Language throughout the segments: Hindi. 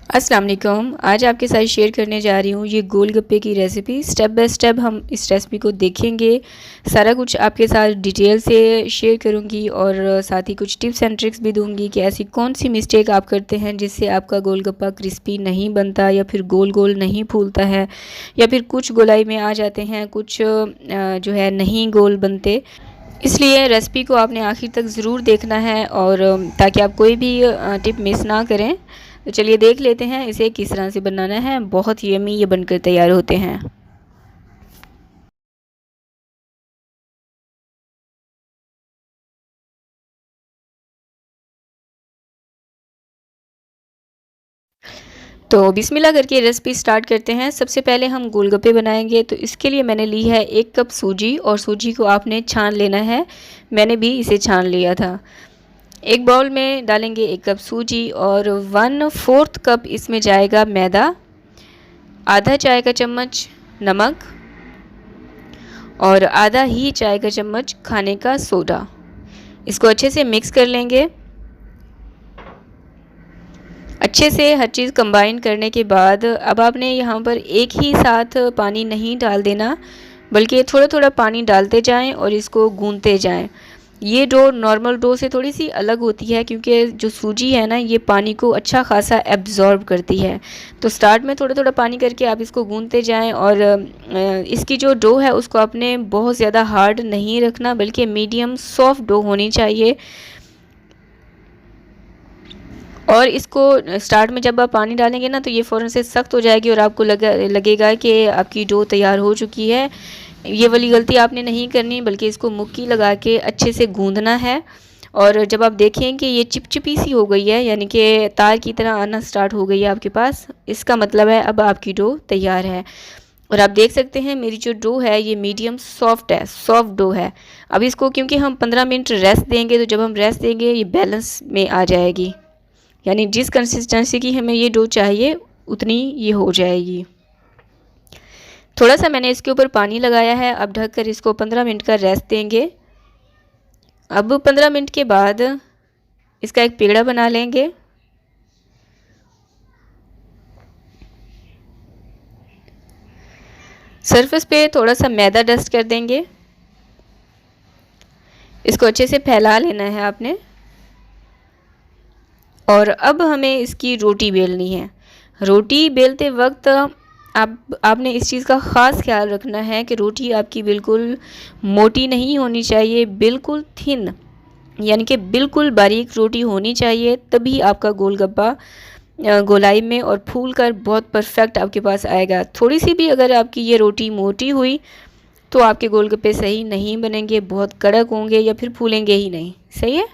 अस्सलाम वालेकुम। आज आपके साथ शेयर करने जा रही हूँ ये गोलगप्पे की रेसिपी। स्टेप बाय स्टेप हम इस रेसिपी को देखेंगे। सारा कुछ आपके साथ डिटेल से शेयर करूँगी और साथ ही कुछ टिप्स एंड ट्रिक्स भी दूँगी कि ऐसी कौन सी मिस्टेक आप करते हैं जिससे आपका गोलगप्पा क्रिस्पी नहीं बनता या फिर गोल गोल नहीं फूलता है, या फिर कुछ गोलाई में आ जाते हैं, कुछ जो है नहीं गोल बनते। इसलिए रेसिपी को आपने आखिर तक ज़रूर देखना है और ताकि आप कोई भी टिप मिस ना करें। तो चलिए देख लेते हैं इसे किस तरह से बनाना है। बहुत यमी ये बनकर तैयार होते हैं। तो बिस्मिल्लाह करके रेसिपी स्टार्ट करते हैं। सबसे पहले हम गोलगप्पे बनाएंगे, तो इसके लिए मैंने ली है 1 कप सूजी और सूजी को आपने छान लेना है। मैंने भी इसे छान लिया था। एक बाउल में डालेंगे 1 कप सूजी और 1/4 कप इसमें जाएगा मैदा, आधा चाय का चम्मच नमक और आधा ही चाय का चम्मच खाने का सोडा। इसको अच्छे से मिक्स कर लेंगे। अच्छे से हर चीज़ कंबाइन करने के बाद अब आपने यहाँ पर एक ही साथ पानी नहीं डाल देना, बल्कि थोड़ा थोड़ा पानी डालते जाएं और इसको गूंथते जाएं। ये डो नॉर्मल डो से थोड़ी सी अलग होती है क्योंकि जो सूजी है ना, ये पानी को अच्छा खासा एब्जॉर्ब करती है। तो स्टार्ट में थोड़ा थोड़ा पानी करके आप इसको गूंथते जाएं और इसकी जो डो है उसको आपने बहुत ज़्यादा हार्ड नहीं रखना, बल्कि मीडियम सॉफ्ट डो होनी चाहिए। और इसको स्टार्ट में जब आप पानी डालेंगे ना, तो ये फ़ौरन से सख्त हो जाएगी और आपको लगेगा कि आपकी डो तैयार हो चुकी है। ये वाली गलती आपने नहीं करनी, बल्कि इसको मुक्की लगा के अच्छे से गूंदना है। और जब आप देखें कि ये चिपचिपी सी हो गई है, यानी कि तार की तरह आना स्टार्ट हो गई है आपके पास, इसका मतलब है अब आपकी डो तैयार है। और आप देख सकते हैं मेरी जो डो है ये मीडियम सॉफ्ट है, सॉफ्ट डो है। अब इसको क्योंकि हम 15 मिनट रेस्ट देंगे, तो जब हम रेस्ट देंगे ये बैलेंस में आ जाएगी, यानी जिस कंसिस्टेंसी की हमें ये डो चाहिए उतनी ये हो जाएगी। थोड़ा सा मैंने इसके ऊपर पानी लगाया है। अब ढककर इसको 15 मिनट का रेस्ट देंगे। अब 15 मिनट के बाद इसका एक पेड़ा बना लेंगे। सरफेस पे थोड़ा सा मैदा डस्ट कर देंगे। इसको अच्छे से फैला लेना है आपने। और अब हमें इसकी रोटी बेलनी है। रोटी बेलते वक्त आपने इस चीज़ का ख़ास ख्याल रखना है कि रोटी आपकी बिल्कुल मोटी नहीं होनी चाहिए, बिल्कुल थिन, यानी कि बिल्कुल बारीक रोटी होनी चाहिए। तभी आपका गोलगप्पा गोलाई में और फूल कर बहुत परफेक्ट आपके पास आएगा। थोड़ी सी भी अगर आपकी ये रोटी मोटी हुई तो आपके गोलगप्पे सही नहीं बनेंगे, बहुत कड़क होंगे या फिर फूलेंगे ही नहीं। सही है।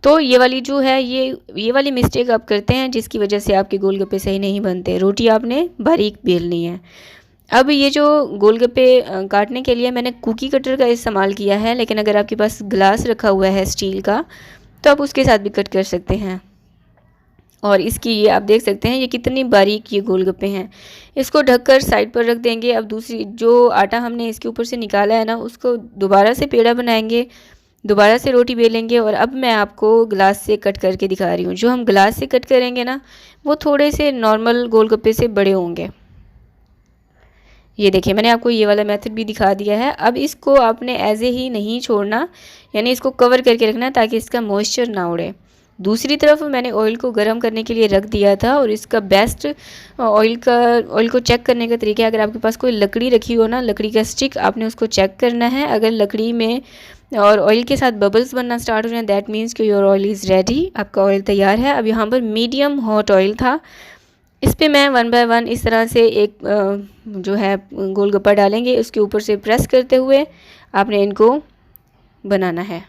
तो ये वाली जो है ये वाली मिस्टेक आप करते हैं, जिसकी वजह से आपके गोलगप्पे सही नहीं बनते। रोटी आपने बारीक बेलनी है। अब ये जो गोलगप्पे काटने के लिए मैंने कुकी कटर का इस्तेमाल किया है, लेकिन अगर आपके पास ग्लास रखा हुआ है स्टील का, तो आप उसके साथ भी कट कर सकते हैं। और इसकी ये आप देख सकते हैं ये कितनी बारीक ये गोलगप्पे हैं। इसको ढककर साइड पर रख देंगे। अब दूसरी जो आटा हमने इसके ऊपर से निकाला है ना, उसको दोबारा से पेड़ा बनाएंगे, दोबारा से रोटी बेलेंगे। और अब मैं आपको ग्लास से कट करके दिखा रही हूँ। जो हम ग्लास से कट करेंगे ना, वो थोड़े से नॉर्मल गोलगप्पे से बड़े होंगे। ये देखिए, मैंने आपको ये वाला मेथड भी दिखा दिया है। अब इसको आपने ऐसे ही नहीं छोड़ना, यानी इसको कवर करके रखना है ताकि इसका मॉइस्चर ना उड़े। दूसरी तरफ मैंने ऑयल को गर्म करने के लिए रख दिया था। और इसका बेस्ट ऑयल को चेक करने का तरीका है, अगर आपके पास कोई लकड़ी रखी हो ना, लकड़ी का स्टिक, आपने उसको चेक करना है। अगर लकड़ी में और ऑयल के साथ बबल्स बनना स्टार्ट हो जाए, दैट मीन्स कि योर ऑयल इज़ रेडी, आपका ऑयल तैयार है। अब यहाँ पर मीडियम हॉट ऑयल था। इस पे मैं 1 बाय 1 इस तरह से एक जो है गोलगप्पा डालेंगे, उसके ऊपर से प्रेस करते हुए आपने इनको बनाना है।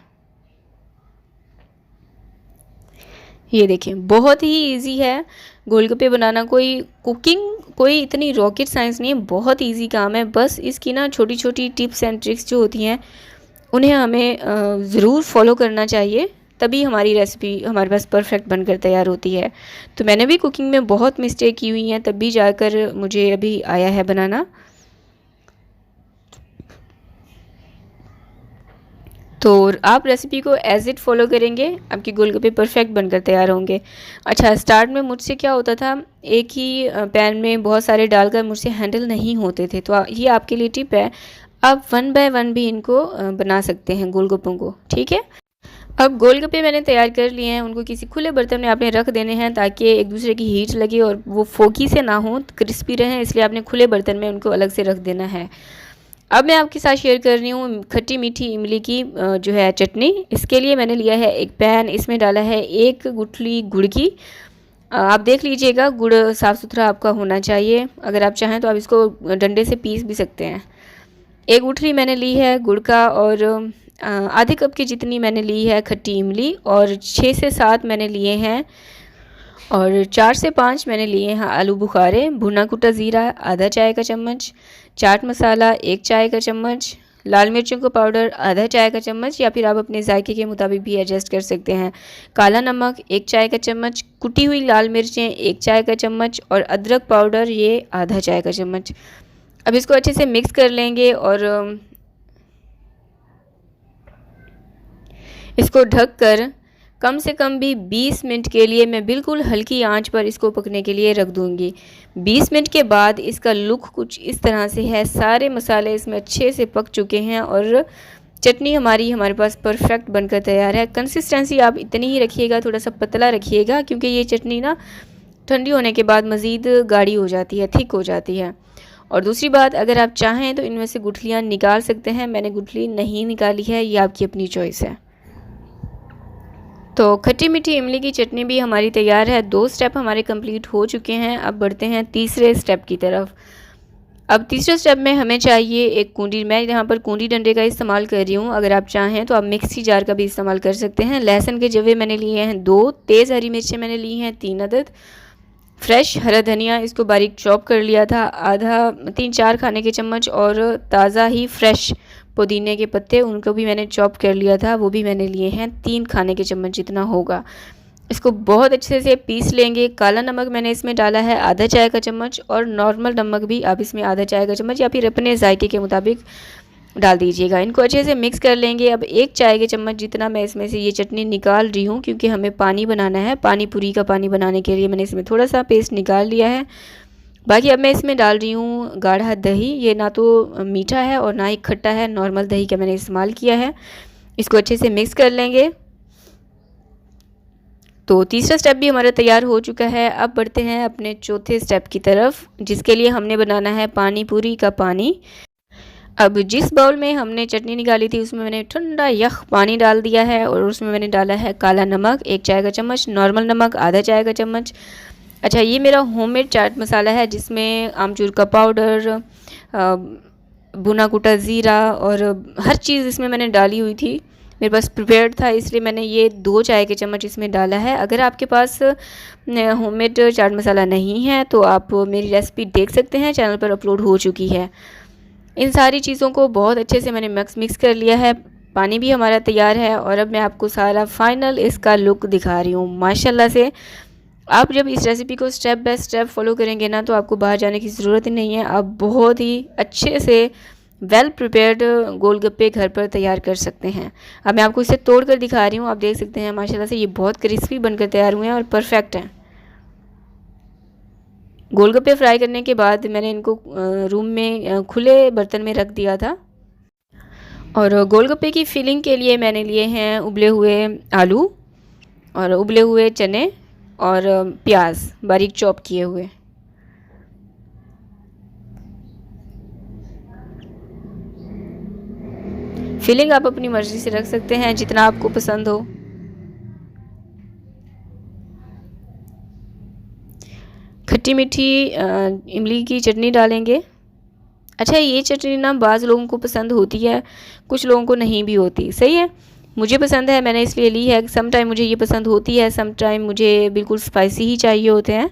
ये देखिए, बहुत ही इजी है गोलगप्पे बनाना। कोई इतनी रॉकेट साइंस नहीं है, बहुत इजी काम है। बस इसकी ना छोटी छोटी टिप्स एंड ट्रिक्स जो होती हैं उन्हें हमें ज़रूर फॉलो करना चाहिए, तभी हमारी रेसिपी हमारे पास परफेक्ट बनकर तैयार होती है। तो मैंने भी कुकिंग में बहुत मिस्टेक की हुई हैं, तब भी जाकर मुझे अभी आया है बनाना। तो आप रेसिपी को एज इट फॉलो करेंगे, आपके गोलगप्पे परफेक्ट बनकर तैयार होंगे। अच्छा, स्टार्ट में मुझसे क्या होता था, एक ही पैन में बहुत सारे डालकर मुझसे हैंडल नहीं होते थे। तो ये आपके लिए टिप है, आप 1 बाय 1 भी इनको बना सकते हैं गोलगप्पों को, ठीक है। अब गोलगप्पे मैंने तैयार कर लिए हैं, उनको किसी खुले बर्तन में आपने रख देने हैं ताकि एक दूसरे की हीट लगे और वो फोकी से ना हो, क्रिस्पी रहें, इसलिए आपने खुले बर्तन में उनको अलग से रख देना है। अब मैं आपके साथ शेयर कर रही हूँ खट्टी मीठी इमली की जो है चटनी। इसके लिए मैंने लिया है एक पैन, इसमें डाला है 1 गुठली गुड़ की। आप देख लीजिएगा गुड़ साफ़ सुथरा आपका होना चाहिए, अगर आप चाहें तो आप इसको डंडे से पीस भी सकते हैं। 1 गुठली मैंने ली है गुड़ का, और आधे कप की जितनी मैंने ली है खट्टी इमली, और 6 से 7 मैंने लिए हैं, और 4 से 5 मैंने लिए हैं आलू बुखारे, भुना कुटा ज़ीरा आधा चाय का चम्मच, चाट मसाला 1 चाय का चम्मच, लाल मिर्चों का पाउडर आधा चाय का चम्मच, या फिर आप अपने जायके के मुताबिक भी एडजस्ट कर सकते हैं, काला नमक 1 चाय का चम्मच, कुटी हुई लाल मिर्चें 1 चाय का चम्मच, और अदरक पाउडर ये आधा चाय का चम्मच। अब इसको अच्छे से मिक्स कर लेंगे और इसको ढककर कम से कम भी 20 मिनट के लिए मैं बिल्कुल हल्की आंच पर इसको पकने के लिए रख दूंगी। 20 मिनट के बाद इसका लुक कुछ इस तरह से है, सारे मसाले इसमें अच्छे से पक चुके हैं और चटनी हमारे पास परफेक्ट बनकर तैयार है। कंसिस्टेंसी आप इतनी ही रखिएगा, थोड़ा सा पतला रखिएगा, क्योंकि ये चटनी ना ठंडी होने के बाद मज़ीद गाढ़ी हो जाती है, थिक हो जाती है। और दूसरी बात, अगर आप चाहें तो इनमें से गुठलियाँ निकाल सकते हैं, मैंने गुठली नहीं निकाली है, ये आपकी अपनी चॉइस है। तो खट्टी मीठी इमली की चटनी भी हमारी तैयार है। 2 स्टेप हमारे कंप्लीट हो चुके हैं। अब बढ़ते हैं तीसरे स्टेप की तरफ। अब तीसरे स्टेप में हमें चाहिए एक कूंडी। मैं यहाँ पर कूंडी डंडे का इस्तेमाल कर रही हूँ, अगर आप चाहें तो आप मिक्सी जार का भी इस्तेमाल कर सकते हैं। लहसुन के जवे मैंने लिए हैं 2, तेज़ हरी मिर्चें मैंने ली हैं 3 अदद, फ्रेश हरा धनिया इसको बारीक चॉप कर लिया था आधा 3-4 खाने के चम्मच, और ताज़ा ही फ्रेश पुदीने के पत्ते उनको भी मैंने चॉप कर लिया था, वो भी मैंने लिए हैं 3 खाने के चम्मच जितना होगा। इसको बहुत अच्छे से पीस लेंगे। काला नमक मैंने इसमें डाला है आधा चाय का चम्मच, और नॉर्मल नमक भी आप इसमें आधा चाय का चम्मच या फिर अपने जायके के मुताबिक डाल दीजिएगा। इनको अच्छे से मिक्स कर लेंगे। अब 1 चाय के चम्मच जितना मैं इसमें से ये चटनी निकाल रही हूँ, क्योंकि हमें पानी बनाना है। पानी पूरी का पानी बनाने के लिए मैंने इसमें थोड़ा सा पेस्ट निकाल लिया है। बाकी अब मैं इसमें डाल रही हूँ गाढ़ा दही। ये ना तो मीठा है और ना ही खट्टा है, नॉर्मल दही का मैंने इस्तेमाल किया है। इसको अच्छे से मिक्स कर लेंगे। तो तीसरा स्टेप भी हमारा तैयार हो चुका है। अब बढ़ते हैं अपने चौथे स्टेप की तरफ, जिसके लिए हमने बनाना है पानी पूरी का पानी। अब जिस बाउल में हमने चटनी निकाली थी उसमें मैंने ठंडा यख पानी डाल दिया है, और उसमें मैंने डाला है काला नमक 1 चाय का चम्मच, नॉर्मल नमक आधा चाय का चम्मच। अच्छा, ये मेरा होममेड चाट मसाला है, जिसमें आमचूर का पाउडर, भुना कुटा ज़ीरा और हर चीज़ इसमें मैंने डाली हुई थी। मेरे पास प्रिपेयर्ड था, इसलिए मैंने ये 2 चाय के चम्मच इसमें डाला है। अगर आपके पास होममेड चाट मसाला नहीं है तो आप मेरी रेसिपी देख सकते हैं, चैनल पर अपलोड हो चुकी है। इन सारी चीज़ों को बहुत अच्छे से मैंने मिक्स कर लिया है। पानी भी हमारा तैयार है, और अब मैं आपको सारा फाइनल इसका लुक दिखा रही हूँ। माशाल्लाह से आप जब इस रेसिपी को स्टेप बाय स्टेप फॉलो करेंगे ना, तो आपको बाहर जाने की ज़रूरत ही नहीं है। आप बहुत ही अच्छे से वेल प्रिपेयर्ड गोलगप्पे घर पर तैयार कर सकते हैं। अब मैं आपको इसे तोड़ कर दिखा रही हूँ। आप देख सकते हैं माशाल्लाह से ये बहुत क्रिस्पी बनकर तैयार हुए हैं और परफेक्ट हैं। गोलगप्पे फ्राई करने के बाद मैंने इनको रूम में खुले बर्तन में रख दिया था। और गोलगप्पे की फिलिंग के लिए मैंने लिए हैं उबले हुए आलू और उबले हुए चने और प्याज बारीक चॉप किए हुए। फिलिंग आप अपनी मर्ज़ी से रख सकते हैं, जितना आपको पसंद हो। खट्टी मीठी इमली की चटनी डालेंगे। अच्छा, ये चटनी ना बाज़ लोगों को पसंद होती है, कुछ लोगों को नहीं भी होती। सही है, मुझे पसंद है, मैंने इसलिए ली है। सम टाइम मुझे ये पसंद होती है, सम टाइम मुझे बिल्कुल स्पाइसी ही चाहिए होते हैं।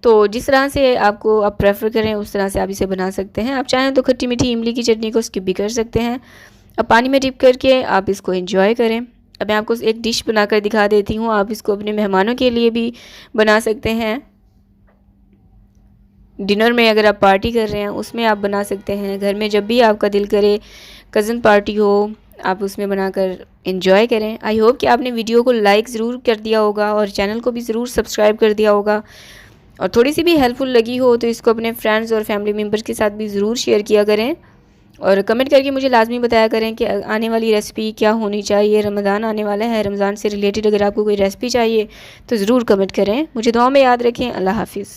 तो जिस तरह से आपको आप प्रेफर करें उस तरह से आप इसे बना सकते हैं। आप चाहें तो खट्टी मीठी इमली की चटनी को स्किप भी कर सकते हैं। अब पानी में डिप करके आप इसको एंजॉय करें। अब मैं आपको एक डिश बनाकर दिखा देती हूँ। आप इसको अपने मेहमानों के लिए भी बना सकते हैं। डिनर में अगर आप पार्टी कर रहे हैं उसमें आप बना सकते हैं। घर में जब भी आपका दिल करे, कज़न पार्टी हो आप उसमें बनाकर एंजॉय करें। आई होप कि आपने वीडियो को लाइक ज़रूर कर दिया होगा और चैनल को भी ज़रूर सब्सक्राइब कर दिया होगा, और थोड़ी सी भी हेल्पफुल लगी हो तो इसको अपने फ्रेंड्स और फैमिली मेम्बर्स के साथ भी ज़रूर शेयर किया करें, और कमेंट करके मुझे लाजमी बताया करें कि आने वाली रेसिपी क्या होनी चाहिए। रमज़ान आने वाला है, रमज़ान से रिलेटेड अगर आपको कोई रेसिपी चाहिए तो ज़रूर कमेंट करें। मुझे दुआ में याद रखें। अल्लाह हाफ़िज़।